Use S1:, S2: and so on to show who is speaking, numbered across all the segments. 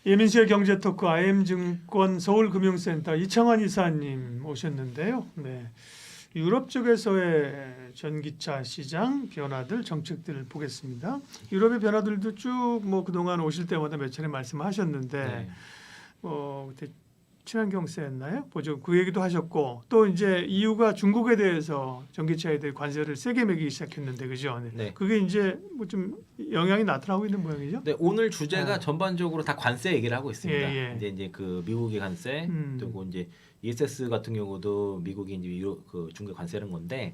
S1: 예민수의 경제토크 IM증권 서울금융센터 이창환 이사님 오셨는데요. 네. 유럽 쪽에서의 전기차 시장 변화들 정책들을 보겠습니다. 유럽의 변화들도 쭉 뭐 그동안 오실 때마다 몇 차례 말씀하셨는데
S2: 네.
S1: 그때 친환경세였나요? 보죠. 그 얘기도 하셨고 또 이제 EU가 중국에 대해서 전기차에 대해 관세를 세게 매기기 시작했는데 그죠? 네.
S2: 네.
S1: 그게 이제 뭐 좀 영향이 나타나고 있는 모양이죠?
S2: 네, 오늘 주제가
S1: 아.
S2: 전반적으로 다 관세 얘기를 하고 있습니다.
S1: 예, 예.
S2: 이제 그 미국의 관세, 그리고 이제 ESS 같은 경우도 미국이 이제 그 중국 관세는 건데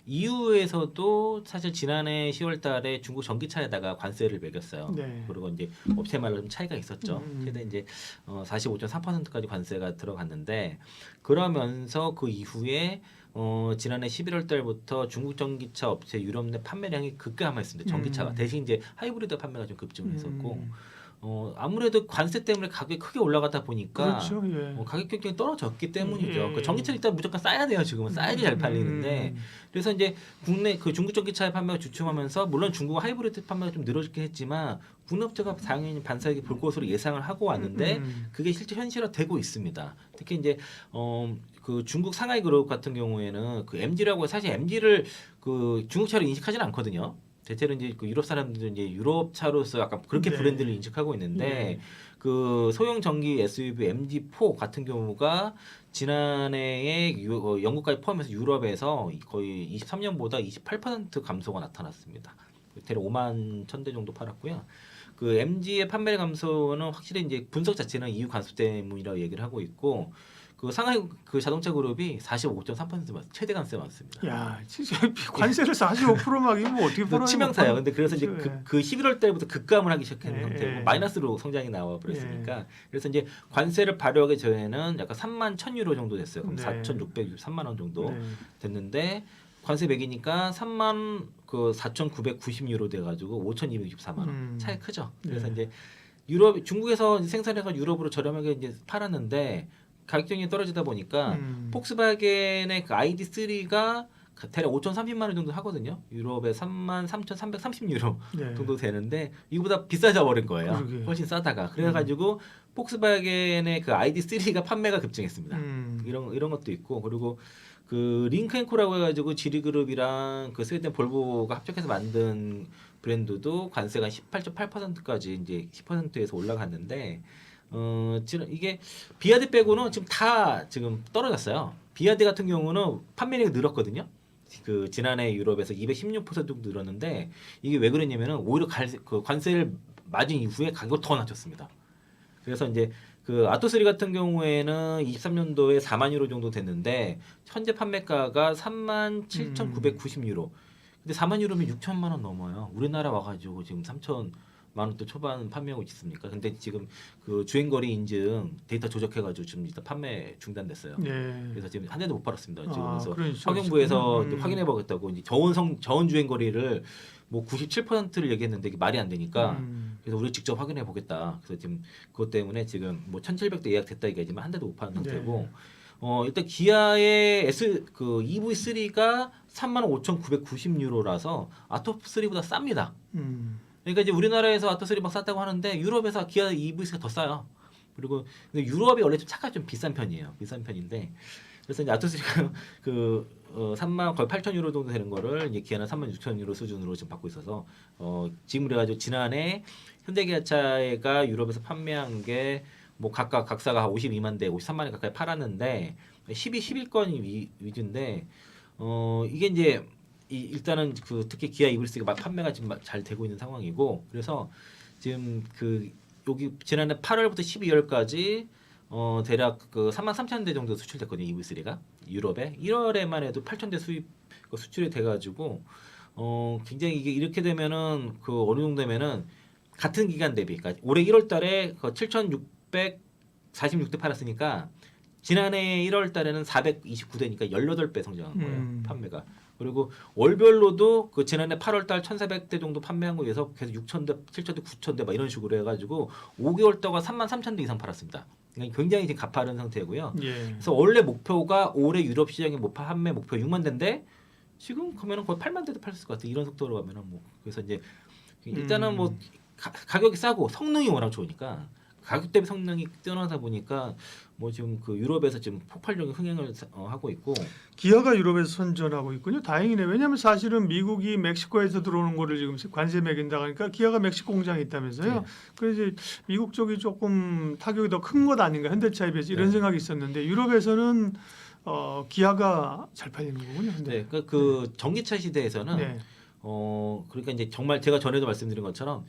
S2: EU에서도 사실 지난해 10월달에 중국 전기차에다가 관세를 매겼어요.
S1: 네.
S2: 그리고 이제 업체마다 좀 차이가 있었죠. 최대 이제 45.3%까지 관세가 들어갔는데 그러면서 그 이후에 지난해 11월 달부터 중국 전기차 업체 유럽 내 판매량이 급감했습니다. 전기차가 대신 이제 하이브리드 판매가 좀 급증을 했었고 아무래도 관세 때문에 가격이 크게 올라가다 보니까
S1: 그렇죠. 예.
S2: 가격 경쟁이 떨어졌기 때문이죠.
S1: 예.
S2: 그 전기차 일단 무조건 싸야 돼요. 지금은 싸야지 잘 팔리는데 그래서 이제 국내 그 중국 전기차의 판매가 주춤하면서 물론 중국 하이브리드 판매가 좀 늘어지긴 했지만 국내 업체가 당연히 반사익이 볼 것으로 예상을 하고 왔는데 그게 실제 현실화되고 있습니다. 특히 이제 그 중국 상하이 그룹 같은 경우에는 그 MG라고 사실 MG를 그 중국차로 인식하지는 않거든요. 대체로 이제 그 유럽 사람들은 이제 유럽 차로서 약간 그렇게
S1: 네.
S2: 브랜드를 인식하고 있는데 그 소형 전기 SUV MG4 같은 경우가 지난해에 영국까지 포함해서 유럽에서 거의 23년보다 28% 감소가 나타났습니다. 대략 5만 1,000대 정도 팔았고요. 그 MG의 판매 감소는 확실히 이제 분석 자체는 EU 관세 때문이라고 얘기를 하고 있고 그 상하이 그 자동차 그룹이 45.3% 최대 관세 많습니다.
S1: 야, 진짜 관세를 45%막 이거 어떻게 풀어요?
S2: 치명타예요. 근데 그래서 이제
S1: 그렇죠.
S2: 그 11월 달부터 급감을 하기 시작한
S1: 예,
S2: 상태고
S1: 예.
S2: 마이너스로 성장이 나와 버렸으니까 그래서 이제 관세를 발효하기 전에는 약간 3만 1,000유로 정도 됐어요. 그럼
S1: 네.
S2: 4,663만 원 정도
S1: 네.
S2: 됐는데 관세 매기니까 3만 그 4,990유로 돼가지고 5,264만 원 차이 크죠. 그래서
S1: 네.
S2: 이제 유럽 중국에서 생산해서 유럽으로 저렴하게 이제 팔았는데 가격이 떨어지다 보니까 폭스바겐의 그 ID3가 대략 5,030만 원 정도 하거든요. 유럽에 33,330유로
S1: 네.
S2: 정도 되는데 이거보다 비싸져 버린 거예요.
S1: 그러게요.
S2: 훨씬 싸다가 그래가지고 폭스바겐의 그 ID3가 판매가 급증했습니다. 이런 것도 있고 그리고 그 링크앤코라고 해가지고 지리그룹이랑 그 스웨덴 볼보가 합작해서 만든 브랜드도 관세가 18.8%까지 이제 10%에서 올라갔는데 지금 이게 비아드 빼고는 지금 다 지금 떨어졌어요. 비아드 같은 경우는 판매량이 늘었거든요. 그 지난해 유럽에서 216% 정도 늘었는데 이게 왜 그랬냐면은 오히려 그 관세를 맞은 이후에 가격을 더 낮췄습니다. 그래서 이제 그 아토3 같은 경우에는 23년도에 4만 유로 정도 됐는데 현재 판매가가 37,990유로. 근데 4만 유로면 6천만 원 넘어요. 우리나라 와가지고 지금 3천만 원대 초반 판매하고 있습니까? 근데 지금 그 주행거리 인증 데이터 조작해가지고 지금 일단 판매 중단됐어요.
S1: 네.
S2: 그래서 지금 한 대도 못 팔았습니다. 지금
S1: 아,
S2: 그래서
S1: 그런
S2: 환경부에서 확인해보겠다고 이제 저온 주행거리를 뭐 97%를 얘기했는데 이게 말이 안 되니까 그래서 우리 직접 확인해 보겠다. 그래서 지금 그것 때문에 지금 뭐 1,700대 예약됐다 얘기하지만 한 대도 못 파는 상태고 일단 기아의 그 EV3가 35,990유로라서 아토3보다 쌉니다. 그러니까 이제 우리나라에서 아토3 막 쌌다고 하는데 유럽에서 기아 EV3가 더 싸요. 그리고 근데 유럽이 원래 좀 차가 좀 비싼 편이에요. 비싼 편인데 그래서 이제 아토3가 그 3만 거의 8,000유로 정도 되는 거를 이제 기아는 36,000유로 수준으로 지금 받고 있어서 지금 그래가지고 지난해 현대기아차가 유럽에서 판매한 게 뭐 각각 각사가 52만 대, 53만 대 가까이 팔았는데 10위권이 위주인데 이게 이제 일단은 그 특히 기아 EV3가 판매가 지금 잘 되고 있는 상황이고 그래서 지금 그 여기 지난해 8월부터 12월까지 대략 그 33,000대 정도 수출됐거든요. EV3가 유럽에 1월에만 해도 8,000대 수출이 돼가지고 굉장히 이게 이렇게 되면은 그 어느 정도 되면은 같은 기간 대비 그러니까 올해 1월달에 그 7,646대 팔았으니까 지난해 1월달에는 429대니까 18배 성장한 거예요. 판매가. 그리고 월별로도 그 지난해 8월달 1,400대 정도 판매한 거에 비해서 계속 6,000대, 7,000대, 9,000대 막 이런 식으로 해가지고 5개월 동안 33,000대 이상 팔았습니다. 그러니까 굉장히 지금 가파른 상태고요. 그래서 원래 목표가 올해 유럽 시장의 판매 목표 6만 대인데 지금 가면은 거의 8만 대도 팔았을 것 같아. 이런 속도로 가면은 뭐 그래서 이제 일단은 뭐 가격이 싸고 성능이 워낙 좋으니까 가격 대비 성능이 뛰어나다 보니까 뭐 지금 그 유럽에서 지금 폭발적인 흥행을 하고 있고
S1: 기아가 유럽에서 선전하고 있군요. 다행이네. 왜냐하면 사실은 미국이 멕시코에서 들어오는 거를 지금 관세 매긴다 하니까 기아가 멕시코 공장이 있다면서요.
S2: 네.
S1: 그래서 이제 미국 쪽이 조금 타격이 더 큰 것 아닌가 현대차에 비해서 이런
S2: 네.
S1: 생각이 있었는데 유럽에서는 기아가 잘 팔리는 거군요.
S2: 네, 그 전기차 시대에서는
S1: 네.
S2: 그러니까 이제 정말 제가 전에도 말씀드린 것처럼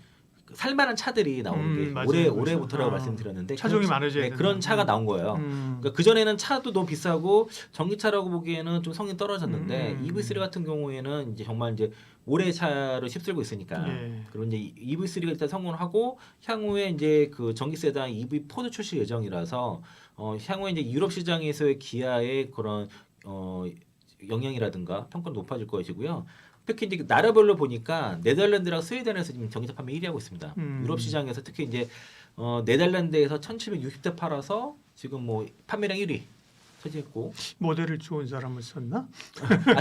S2: 살만한 차들이 나오는 게
S1: 맞아요.
S2: 올해부터라고
S1: 그렇죠.
S2: 말씀드렸는데
S1: 차종이
S2: 그런,
S1: 많아져야
S2: 네,
S1: 되는.
S2: 그런 차가 나온 거예요. 그러니까 그 전에는 차도 너무 비싸고 전기차라고 보기에는 좀 성이 떨어졌는데 EV3 같은 경우에는 이제 정말 이제 올해 차를 휩쓸고 있으니까
S1: 예.
S2: 그리고 이제 EV3가 일단 성공을 하고 향후에 이제 그 전기 세단 EV4도 출시 예정이라서 향후에 이제 유럽 시장에서의 기아의 그런 영향이라든가 평가는 높아질 것이고요. 특히 이제 나라별로 보니까 네덜란드랑 스웨덴에서 지금 전기차 판매 1위 하고 있습니다. 유럽 시장에서 특히 이제 네덜란드에서 1,760대 팔아서 지금 뭐 판매량 1위 차지했고
S1: 모델을 좋은 사람을 썼나?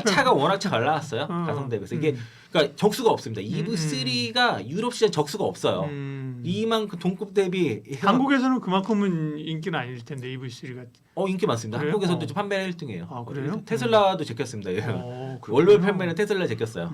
S2: 차가 워낙 잘 나왔어요.
S1: 어.
S2: 가성 대비해서 이게 그러니까 적수가 없습니다. EV3가 유럽 시장 적수가 없어요. 이만큼 동급 대비
S1: 한국에서는 그만큼은 인기는 아닐 텐데 EV3가.
S2: 인기 많습니다.
S1: 그래요?
S2: 한국에서도 지금 판매 1등이에요.
S1: 아, 그래요?
S2: 테슬라도 제꼈습니다.
S1: 그렇군요.
S2: 월별 판매는 테슬라 제꼈어요.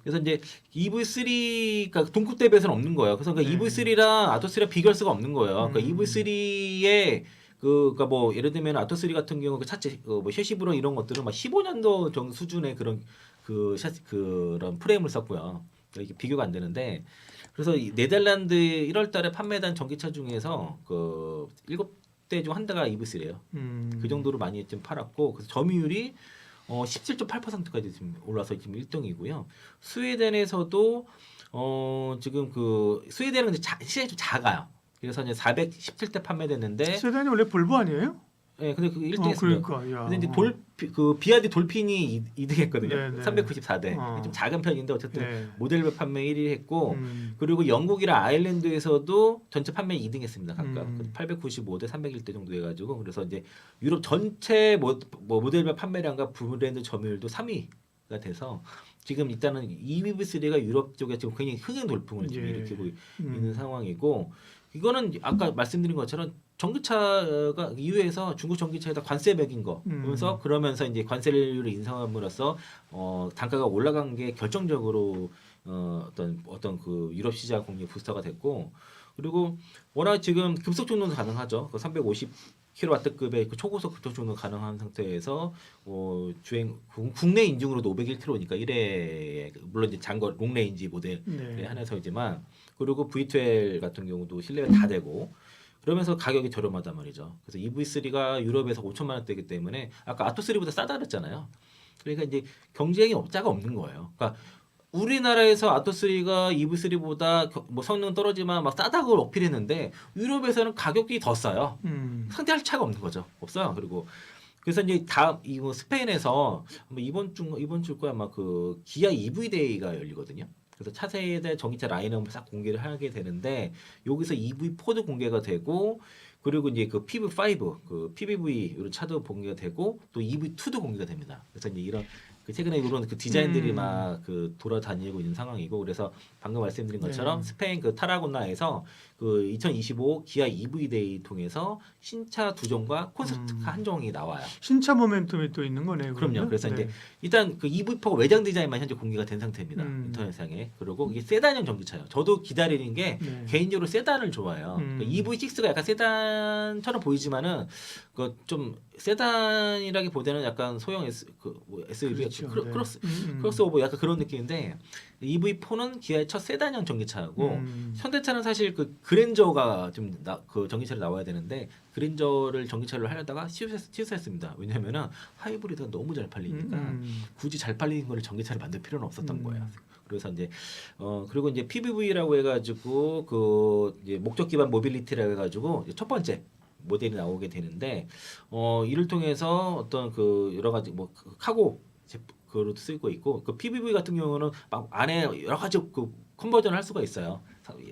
S2: 그래서 이제 EV3가 동급 대비해서는 없는 거예요. 그래서 그러니까 EV3랑 아토3랑 비교할 수가 없는 거예요. 그러니까 EV3의 그러니까 뭐 예를 들면 아토3 같은 경우 그 차체 뭐 셰시브론 이런 것들은 막 15년도 정도 수준의 그런 그런 프레임을 썼고요. 이게 비교가 안 되는데 그래서 이 네덜란드 1월달에 판매된 전기차 중에서 그 7대 중 한 대가 EV3예요. 그 정도로 많이 좀 팔았고 그래서 점유율이 17.8%까지 지금 올라서 지금 1등이고요. 스웨덴에서도 지금 그 스웨덴은 근데 시장이 좀 작아요. 그래서 이제 417대 판매됐는데
S1: 세단이 원래 볼보 아니에요?
S2: 네, 근데 그 1등했습니다.
S1: 그러니까. 야.
S2: 근데 이제 그 비아디 돌핀이 2등했거든요.
S1: 네네.
S2: 394대. 좀 작은 편인데 어쨌든
S1: 네.
S2: 모델별 판매 1위 했고 그리고 영국이랑 아일랜드에서도 전체 판매 2등했습니다. 각각 895대 301대 정도 해가지고 그래서 이제 유럽 전체 모델별 판매량과 브랜드 점유율도 3위가 돼서 지금 일단은 EV3가 유럽 쪽에 지금 굉장히 흥행 돌풍을 지금
S1: 예.
S2: 일으키고 있는 상황이고 이거는 아까 말씀드린 것처럼 전기차가 이후에서 중국 전기차에다 관세 매긴 거 그러면서 이제 관세율을 인상함으로써 단가가 올라간 게 결정적으로 어떤 그 유럽 시장 공략 부스터가 됐고 그리고 워낙 지금 급속 충전도 가능하죠. 그 350kW급의 그 초고속 급속 충전 가능한 상태에서 주행 국내 인증으로도 501km니까 1회 물론 이제 장거 롱레인지 모델에 한해서이지만 그리고 V12 같은 경우도 실내가 다 되고 그러면서 가격이 저렴하단 말이죠. 그래서 EV3가 유럽에서 5천만 원대이기 때문에 아까 아토3보다 싸다 그랬잖아요. 그러니까 이제 경쟁이 업자가 없는 거예요. 그러니까 우리나라에서 아토3가 EV3보다 뭐 성능 떨어지만 막 싸다고 어필했는데 유럽에서는 가격이 더 싸요. 상대할 차가 없는 거죠. 없어요. 그리고 그래서 이제 이거 스페인에서 이번 주 거야 아마 그 기아 EV 데이가 열리거든요. 그래서 차세대 전기차 라인업을 싹 공개를 하게 되는데 여기서 EV4도 공개가 되고 그리고 이제 그 PV5 그 PBV 이런 차도 공개가 되고 또 EV2도 공개가 됩니다. 그래서 이제 이런 최근에 이런 그 디자인들이 막 그 돌아다니고 있는 상황이고 그래서 방금 말씀드린 것처럼 스페인 그 타라고나에서 그 2025 기아 EV 데이 통해서 신차 2종과 콘셉트카 1종이 나와요.
S1: 신차 모멘텀이 또 있는 거네요.
S2: 그럼요. 그래서 이제 일단 그 EV4 외장 디자인만 현재 공개가 된 상태입니다. 인터넷상에. 그리고 이게 세단형 전기차예요. 저도 기다리는 게 개인적으로 세단을 좋아해요. 그러니까 EV6가 약간 세단처럼 보이지만은 그 좀 세단이라기보다는 약간 소형 SUV
S1: 그렇죠.
S2: 크로스오버 약간 그런 느낌인데 EV4는 기아의 첫 세단형 전기차고 현대차는 사실 그 그랜저가 좀 그 전기차로 나와야 되는데 그랜저를 전기차로 하려다가 취소했습니다. 왜냐하면은 하이브리드가 너무 잘 팔리니까 굳이 잘 팔리는 거를 전기차를 만들 필요는 없었던 거예요. 그래서 이제 그리고 이제 PBV라고 해가지고 그 이제 목적 기반 모빌리티라고 해가지고 첫 번째 모델이 나오게 되는데 이를 통해서 어떤 그 여러 가지 뭐 카고 그로도 쓰고 있고 그 PBV 같은 경우는 막 안에 여러 가지 그 컨버전을 할 수가 있어요.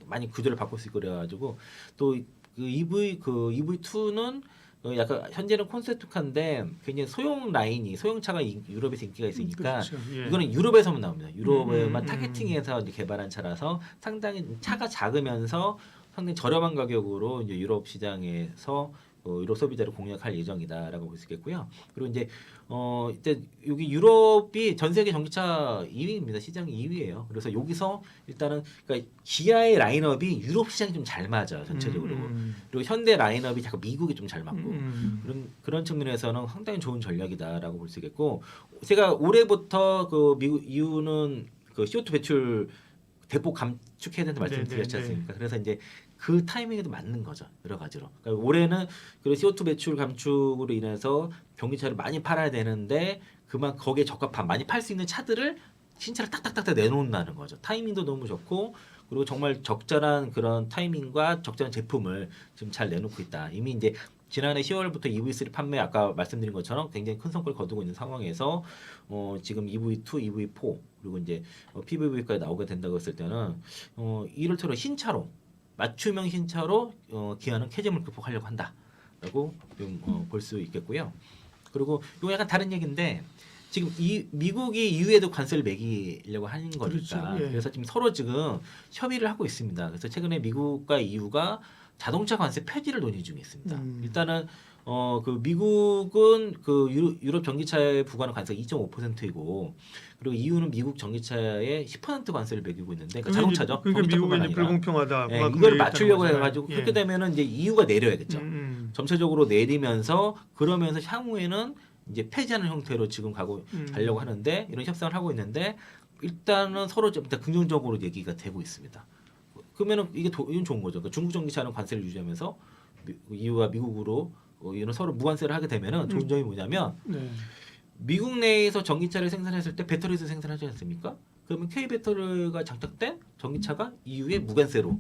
S2: 많이 구조를 바꿀 수 있고 그래가지고 또 그 EV2는 약간 현재는 콘셉트카인데 굉장히 소형 라인이 소형차가 유럽에서 인기가 있으니까
S1: 그렇죠. 예.
S2: 이거는 유럽에서만 나옵니다. 유럽에만 타겟팅해서 이제 개발한 차라서 상당히 차가 작으면서 상당히 저렴한 가격으로 이제 유럽 시장에서 유럽 소비자를 공략할 예정이다라고 볼 수 있겠고요. 그리고 이제 이제 여기 유럽이 전 세계 전기차 2위입니다. 시장 2위예요. 그래서 여기서 일단은 그러니까 기아의 라인업이 유럽 시장이 좀 잘 맞아요 전체적으로. 그리고 현대 라인업이 자꾸 미국이 좀 잘 맞고 그런 측면에서는 상당히 좋은 전략이다라고 볼 수 있겠고 제가 올해부터 그 미국 EU는 그 CO2 배출 대폭 감축해야 된다 말씀드렸지 않습니까? 그래서 이제 그 타이밍에도 맞는 거죠. 여러 가지로. 그러니까 올해는 그 CO2 배출 감축으로 인해서 전기차를 많이 팔아야 되는데 그만 거기에 적합한 많이 팔 수 있는 차들을 신차를 딱딱딱딱 내놓는다는 거죠. 타이밍도 너무 좋고 그리고 정말 적절한 그런 타이밍과 적절한 제품을 지금 잘 내놓고 있다. 이미 이제 지난해 10월부터 EV3 판매 아까 말씀드린 것처럼 굉장히 큰 성과를 거두고 있는 상황에서 지금 EV2, EV4 그리고 이제 PPV까지 나오게 된다고 했을 때는 이를테면 신차로 맞춤형 신차로 기아는 캐즘을 극복하려고 한다라고 좀 볼 수 있겠고요. 그리고 이거 약간 다른 얘기인데 지금 미국이 EU에도 관세를 매기려고 하는 거니까
S1: 그렇죠. 예.
S2: 그래서 지금 서로 지금 협의를 하고 있습니다. 그래서 최근에 미국과 EU가 자동차 관세 폐지를 논의 중에 있습니다. 일단은 그 미국은 그 유럽 전기차에 부과하는 관세가 2.5%이고 그리고 EU는 미국 전기차에 10% 관세를 매기고 있는데 그러니까 자동차죠.
S1: 그러니까
S2: 전기차뿐만
S1: 미국이
S2: 아니라
S1: 불공평하다.
S2: 예, 이거를 맞추려고 해가지고 그렇게 되면은 이제 EU가 내려야겠죠. 점차적으로 내리면서 그러면서 향후에는 이제 폐지하는 형태로 지금 가려고 하는데 이런 협상을 하고 있는데 일단은 서로 좀 일단 긍정적으로 얘기가 되고 있습니다. 그러면은 이건 좋은 거죠. 그러니까 중국 전기차는 관세를 유지하면서 EU와 미국으로 이런 서로 무관세를 하게 되면은 좋은 점이 뭐냐면 미국 내에서 전기차를 생산했을 때 배터리도 생산하지 않습니까? 그러면 K 배터리가 장착된 전기차가 EU에 무관세로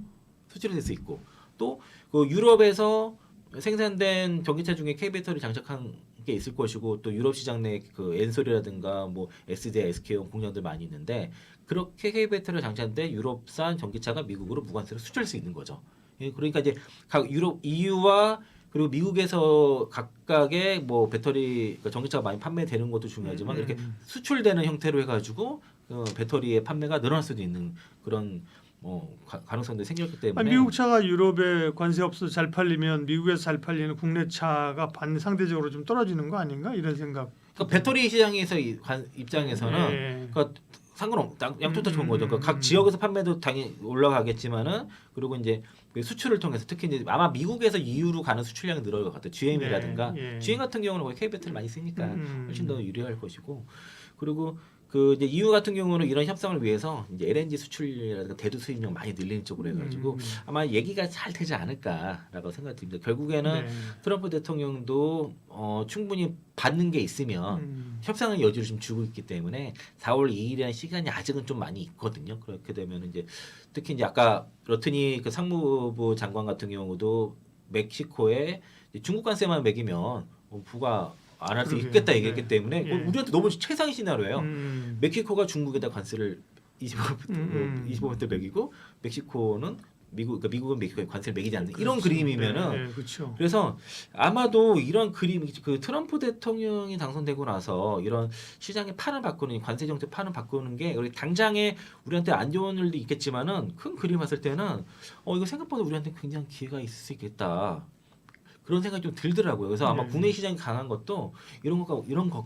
S2: 수출이 될 수 있고 또 그 유럽에서 생산된 전기차 중에 K 배터리 장착한 게 있을 것이고 또 유럽 시장 내 그 엔솔이라든가 뭐 SDI, SK용 공장들 많이 있는데 그렇게 K 배터리 장착된 유럽산 전기차가 미국으로 무관세로 수출할 수 있는 거죠. 예, 그러니까 이제 각 유럽 EU와 그리고 미국에서 각각의 뭐 배터리 그러니까 전기차가 많이 판매되는 것도 중요하지만 이렇게 수출되는 형태로 해가지고 배터리의 판매가 늘어날 수도 있는 그런 가능성도 생겼기 때문에
S1: 미국 차가 유럽에 관세 없어서 잘 팔리면 미국에서 잘 팔리는 국내 차가 상대적으로 좀 떨어지는 거 아닌가 이런 생각.
S2: 그러니까 배터리 시장에서 입장에서는 그러니까 양쪽 좋은 거죠. 그러니까 각 지역에서 판매도 당연히 올라가겠지만은 그리고 이제 수출을 통해서 특히 이제 아마 미국에서 EU로 가는 수출량이 늘어날 것 같아요. GM이라든가 GM 같은 경우는 거의 K 배터리 많이 쓰니까 훨씬 더 유리할 것이고 그리고 그 이제 EU 같은 경우는 이런 협상을 위해서 이제 LNG 수출이라든가 대두 수입량 많이 늘리는 쪽으로 해가지고 아마 얘기가 잘 되지 않을까라고 생각됩니다. 결국에는 트럼프 대통령도 충분히 받는 게 있으면 협상의 여지를 좀 주고 있기 때문에 4월 2일이라는 시간이 아직은 좀 많이 있거든요. 그렇게 되면 이제 특히 이제 아까 러트니 그 상무부 장관 같은 경우도 멕시코에 중국 관세만 매기면 부가 안 할 수 있겠다 얘기했기 때문에 우리한테 너무 최상의 시나리오예요. 멕시코가 중국에다 관세를 25% 매기고 멕시코는 그러니까 미국은 멕시코에 관세를 매기지 않는 이런 그림이면은
S1: 그렇죠.
S2: 그래서 아마도 이런 그림 그 트럼프 대통령이 당선되고 나서 이런 시장의 판을 바꾸는 관세 정책 판을 바꾸는 게 우리 당장에 우리한테 안 좋은 일도 있겠지만은 큰 그림 봤을 때는 이거 생각보다 우리한테 굉장히 기회가 있을 수 있겠다. 그런 생각이 좀 들더라고요. 그래서 아마 국내 시장이 강한 것도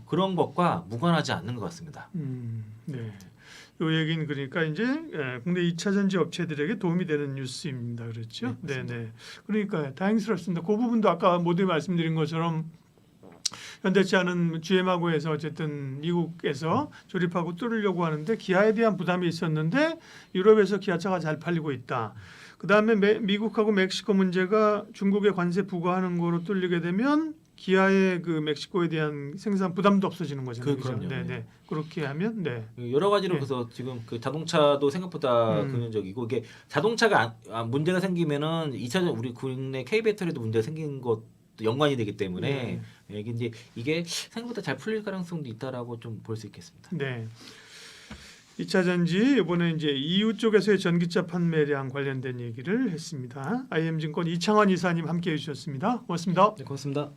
S2: 그런 것과 무관하지 않는 것 같습니다.
S1: 네. 이 얘기는 그러니까 이제 국내 2차 전지 업체들에게 도움이 되는 뉴스입니다. 그렇죠? 네, 네. 그러니까 다행스럽습니다. 그 부분도 아까 모두 말씀드린 것처럼 현대차는 GM하고 해서 어쨌든 미국에서 조립하고 뚫으려고 하는데 기아에 대한 부담이 있었는데 유럽에서 기아차가 잘 팔리고 있다. 그다음에 미국하고 멕시코 문제가 중국에 관세 부과하는 거로 뚫리게 되면 기아의 그 멕시코에 대한 생산 부담도 없어지는 거잖아요.
S2: 그럼요.
S1: 네, 네. 그렇게 하면
S2: 여러 가지로 그래서 지금 그 자동차도 생각보다 긍정적이고 이게 자동차가 문제가 생기면은 2차전 우리 국내 K 배터리도 문제가 생긴 것도 연관이 되기 때문에 이게 생각보다 잘 풀릴 가능성도 있다라고 좀 볼 수 있겠습니다.
S1: 네. 2차 전지 이번에 이제 EU 쪽에서의 전기차 판매량 관련된 얘기를 했습니다. IM증권 이창환 이사님 함께해 주셨습니다. 고맙습니다.
S2: 네, 고맙습니다.